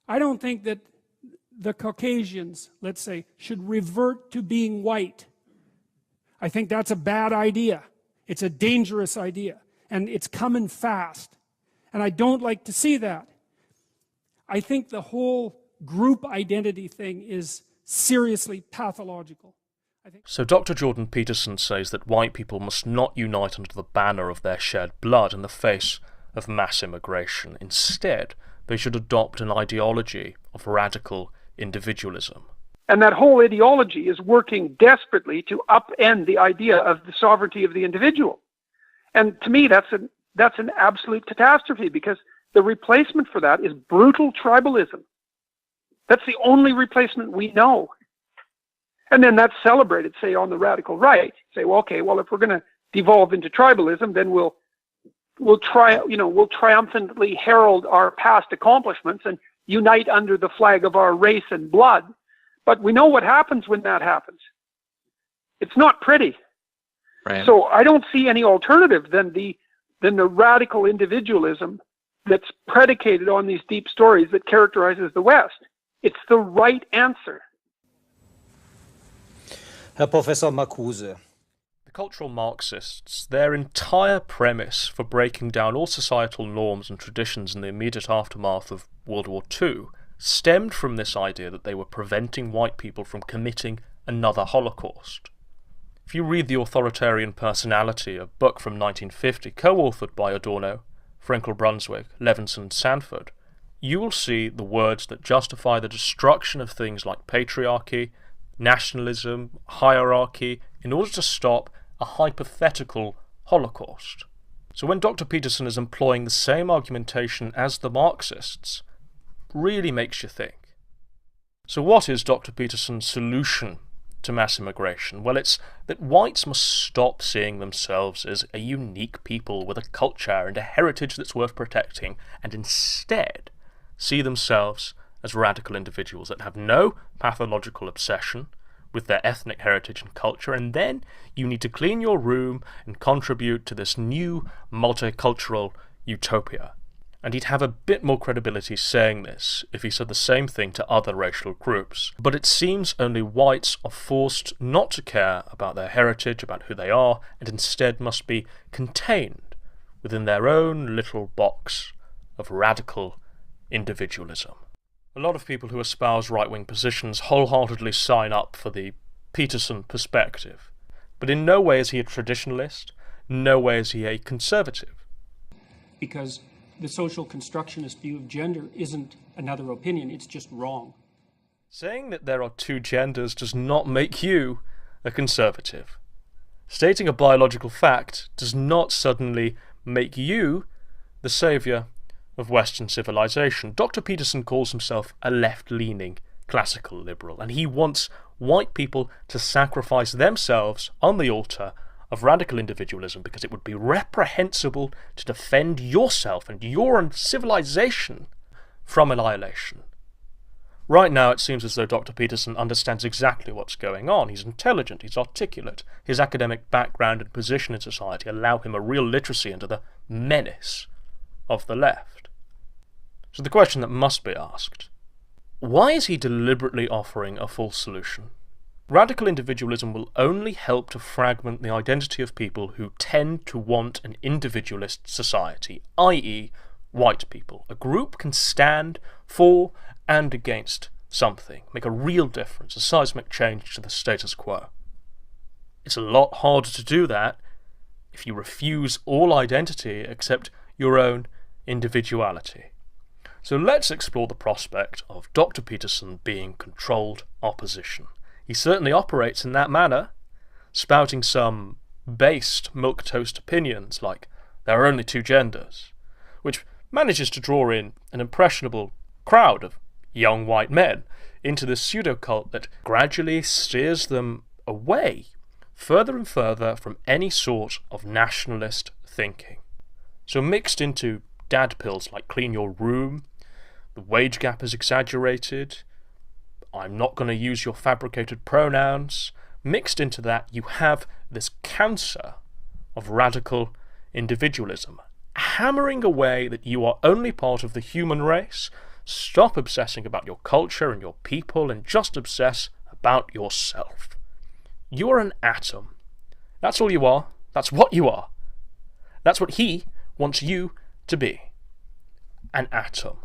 I don't think that the Caucasians, let's say, should revert to being white. I think that's a bad idea. It's a dangerous idea. And it's coming fast. And I don't like to see that. I think the whole group identity thing is seriously pathological. So Dr. Jordan Peterson says that white people must not unite under the banner of their shared blood in the face of mass immigration. Instead, they should adopt an ideology of radical individualism. And that whole ideology is working desperately to upend the idea of the sovereignty of the individual. And to me, that's an absolute catastrophe, because the replacement for that is brutal tribalism. That's the only replacement we know. And then that's celebrated, say, on the radical right. Say, well, okay, well, if we're going to devolve into tribalism, then we'll triumphantly herald our past accomplishments and unite under the flag of our race and blood. But we know what happens when that happens. It's not pretty. Right. So I don't see any alternative than the radical individualism that's predicated on these deep stories that characterizes the West. It's the right answer. Herr Professor Marcuse. The cultural Marxists, their entire premise for breaking down all societal norms and traditions in the immediate aftermath of World War II stemmed from this idea that they were preventing white people from committing another Holocaust. If you read The Authoritarian Personality, a book from 1950, co-authored by Adorno, Frankel Brunswick, Levinson and Sanford, you will see the words that justify the destruction of things like patriarchy, nationalism, hierarchy, in order to stop a hypothetical Holocaust. So when Dr. Peterson is employing the same argumentation as the Marxists, really makes you think. So what is Dr. Peterson's solution to mass immigration? Well, it's that whites must stop seeing themselves as a unique people with a culture and a heritage that's worth protecting, and instead see themselves as radical individuals that have no pathological obsession with their ethnic heritage and culture, and then you need to clean your room and contribute to this new multicultural utopia. And he'd have a bit more credibility saying this if he said the same thing to other racial groups. But it seems only whites are forced not to care about their heritage, about who they are, and instead must be contained within their own little box of radical individualism. A lot of people who espouse right-wing positions wholeheartedly sign up for the Peterson perspective. But in no way is he a traditionalist, no way is he a conservative. Because the social constructionist view of gender isn't another opinion, it's just wrong. Saying that there are two genders does not make you a conservative. Stating a biological fact does not suddenly make you the saviour of Western civilization. Dr. Peterson calls himself a left-leaning classical liberal, and he wants white people to sacrifice themselves on the altar of radical individualism because it would be reprehensible to defend yourself and your civilization from annihilation. Right now it seems as though Dr. Peterson understands exactly what's going on. He's intelligent, he's articulate, his academic background and position in society allow him a real literacy into the menace of the left. So the question that must be asked, why is he deliberately offering a false solution? Radical individualism will only help to fragment the identity of people who tend to want an individualist society, i.e. white people. A group can stand for and against something, make a real difference, a seismic change to the status quo. It's a lot harder to do that if you refuse all identity except your own individuality. So let's explore the prospect of Dr. Peterson being controlled opposition. He certainly operates in that manner, spouting some based milquetoast opinions like there are only two genders, which manages to draw in an impressionable crowd of young white men into this pseudo-cult that gradually steers them away further and further from any sort of nationalist thinking. So mixed into dad pills like clean your room, the wage gap is exaggerated, I'm not going to use your fabricated pronouns, mixed into that you have this cancer of radical individualism, hammering away that you are only part of the human race, Stop obsessing about your culture and your people and just obsess about yourself. You are an atom. That's all you are. That's what you are. That's what he wants you to be. An atom.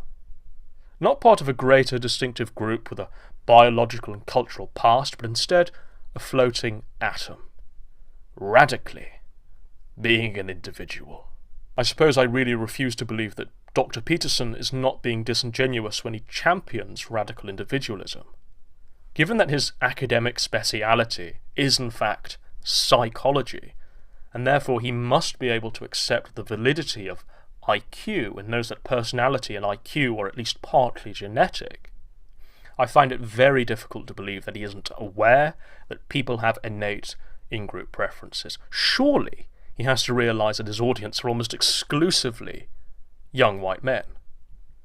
Not part of a greater distinctive group with a biological and cultural past, but instead a floating atom. Radically being an individual. I suppose I really refuse to believe that Dr. Peterson is not being disingenuous when he champions radical individualism. Given that his academic speciality is in fact psychology, and therefore he must be able to accept the validity of IQ and knows that personality and IQ are at least partly genetic, I find it very difficult to believe that he isn't aware that people have innate in-group preferences. Surely he has to realise that his audience are almost exclusively young white men.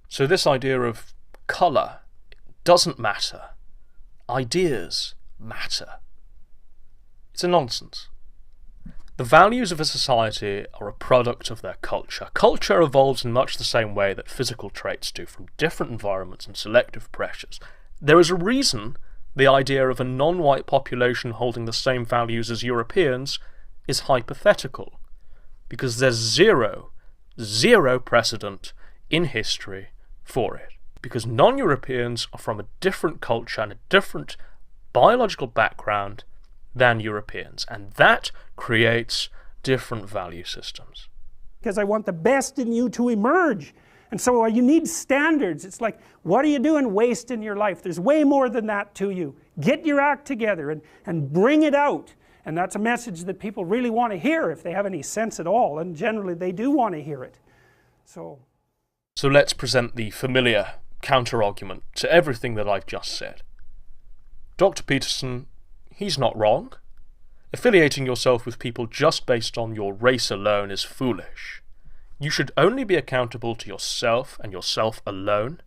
So this idea of colour doesn't matter. Ideas matter. It's a nonsense. The values of a society are a product of their culture. Culture evolves in much the same way that physical traits do, from different environments and selective pressures. There is a reason the idea of a non-white population holding the same values as Europeans is hypothetical, because there's zero precedent in history for it. Because non-Europeans are from a different culture and a different biological background than Europeans, and that creates different value systems. Because I want the best in you to emerge. And so you need standards. It's like, what are you doing wasting your life? There's way more than that to you. Get your act together and bring it out. And that's a message that people really want to hear if they have any sense at all, and generally they do want to hear it. So let's present the familiar counter-argument to everything that I've just said. Dr. Peterson, he's not wrong. Affiliating yourself with people just based on your race alone is foolish. You should only be accountable to yourself and yourself alone,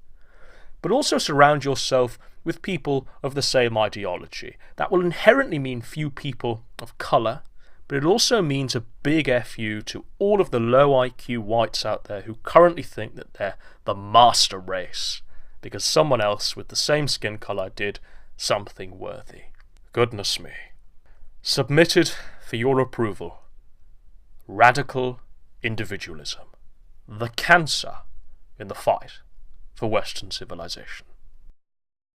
but also surround yourself with people of the same ideology. That will inherently mean few people of colour, but it also means a big FU to all of the low IQ whites out there who currently think that they're the master race because someone else with the same skin colour did something worthy. Goodness me. Submitted for your approval. Radical individualism. The cancer in the fight for Western civilization.